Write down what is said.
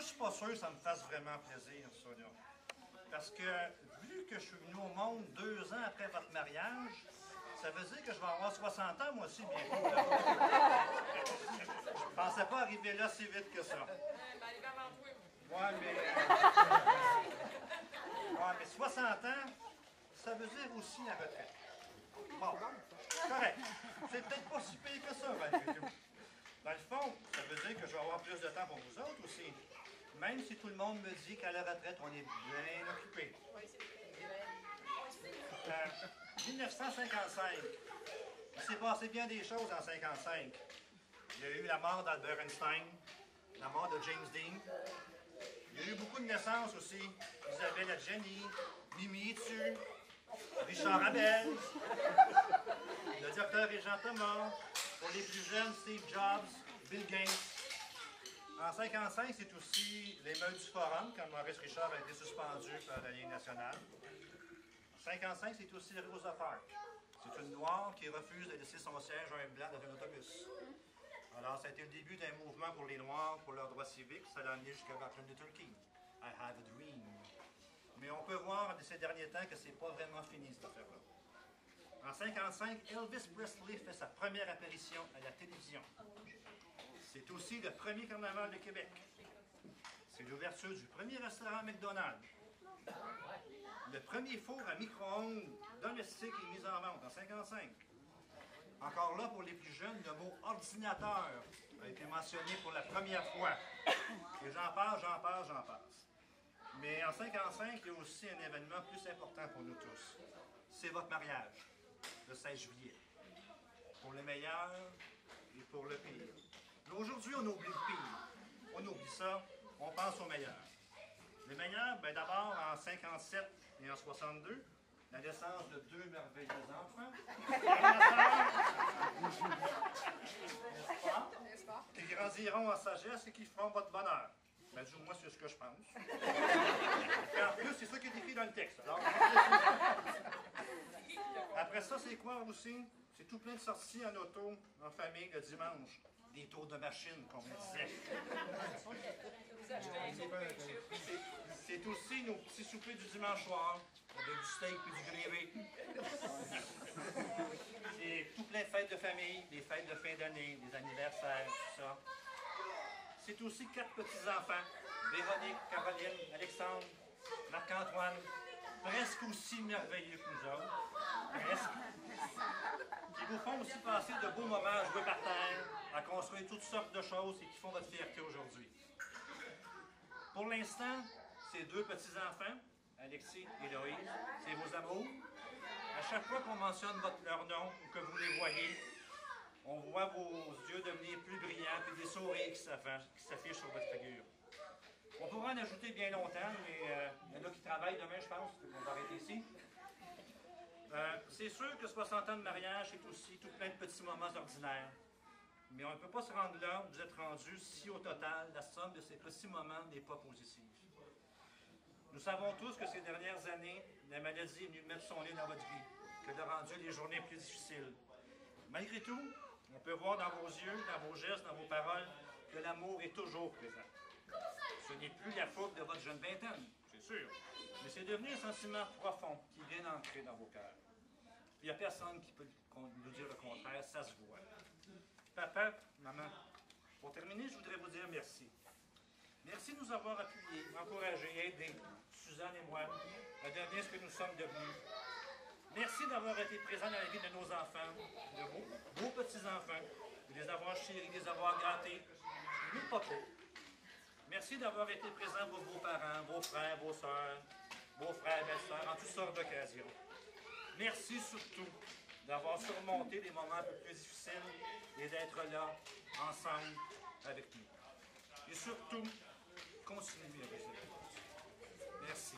je suis pas sûr que ça me fasse vraiment plaisir, ça, là. Parce que, vu que je suis venu au monde 2 ans après votre mariage, ça veut dire que je vais avoir 60 ans, moi aussi, bientôt. Là. Je pensais pas arriver là si vite que ça. Ouais, mais 60 ans, ça veut dire aussi la retraite. Bon, correct. C'est peut-être pas si pire que ça, malgré tout. Dans le fond, ça veut dire que je vais avoir plus de temps pour vous autres aussi. Même si tout le monde me dit qu'à la retraite, on est bien occupé. 1955. Il s'est passé bien des choses en 1955. Il y a eu la mort d'Albert Einstein, la mort de James Dean. Il y a eu beaucoup de naissances aussi. Isabelle Adjani, Mimi Etu, Richard Abel, le docteur Régent Thomas, pour les plus jeunes, Steve Jobs, Bill Gates. En 1955, c'est aussi l'émeute du Forum, quand Maurice Richard a été suspendu par la Ligue nationale. En 1955, c'est aussi Rosa Parks. C'est une noire qui refuse de laisser son siège à un blanc dans un autobus. Alors, ça a été le début d'un mouvement pour les Noirs, pour leurs droits civiques. Ça l'a amené jusqu'à Martin Luther King. I have a dream. Mais on peut voir de ces derniers temps que c'est pas vraiment fini, cette affaire-là. En 1955, Elvis Presley fait sa première apparition à la télévision. C'est aussi le premier carnaval de Québec. C'est l'ouverture du premier restaurant McDonald's. Le premier four à micro-ondes domestique est mis en vente en 1955. Encore là, pour les plus jeunes, le mot ordinateur a été mentionné pour la première fois. Et j'en passe. Mais en 1955, il y a aussi un événement plus important pour nous tous. C'est votre mariage, le 16 juillet. Pour le meilleur et pour le pire. Mais aujourd'hui, on oublie le pire. On oublie ça, on pense au meilleur. Le meilleur, bien d'abord en 1957 et en 1962, la naissance de 2 merveilleux enfants. N'est-ce pas? Qui grandiront en sagesse et qui feront votre bonheur. Ben, du moins, c'est ce que je pense. Et en plus, c'est ça qui est écrit dans le texte. Alors, après ça, c'est quoi aussi? C'est tout plein de sorties en auto, en famille, le dimanche. Des tours de machine, comme on disait. C'est aussi nos petits soupers du dimanche soir, avec du steak et du grévé. C'est tout plein de fêtes de famille, des fêtes de fin d'année, des anniversaires, tout ça. C'est aussi 4 petits-enfants, Véronique, Caroline, Alexandre, Marc-Antoine, presque aussi merveilleux que nous autres. Presque. Qui vous font aussi passer de beaux moments à jouer par terre, à construire toutes sortes de choses et qui font votre fierté aujourd'hui. Pour l'instant, ces 2 petits-enfants, Alexis et Loïse, c'est vos amours. À chaque fois qu'on mentionne leur nom ou que vous les voyez, on voit vos yeux devenir plus brillants et des sourires qui s'affichent sur votre figure. On pourra en ajouter bien longtemps, mais il y en a qui travaillent demain, je pense, on va arrêter ici. C'est sûr que 60 ans de mariage, c'est aussi tout plein de petits moments ordinaires. Mais on ne peut pas se rendre là où vous êtes rendu si au total, la somme de ces petits moments n'est pas positive. Nous savons tous que ces dernières années, la maladie est venue mettre son nez dans votre vie, qu'elle a rendu les journées plus difficiles. Malgré tout, on peut voir dans vos yeux, dans vos gestes, dans vos paroles, que l'amour est toujours présent. Ce n'est plus la faute de votre jeune vingtaine, c'est sûr, mais c'est devenu un sentiment profond qui est bien ancré dans vos cœurs. Il n'y a personne qui peut nous dire le contraire, ça se voit. Papa, maman, pour terminer, je voudrais vous dire merci. Merci de nous avoir appuyés, encouragés, aidés, Suzanne et moi, à devenir ce que nous sommes devenus. Merci d'avoir été présents dans la vie de nos enfants, de vos petits-enfants, de les avoir chéris, de les avoir gâtés, nous pas trop. Merci d'avoir été présents pour vos parents, vos frères, vos sœurs, beaux-frères, belles-sœurs, en toutes sortes d'occasions. Merci surtout d'avoir surmonté des moments un peu plus difficiles et d'être là, ensemble, avec nous. Et surtout, continuez à vous aider. Merci.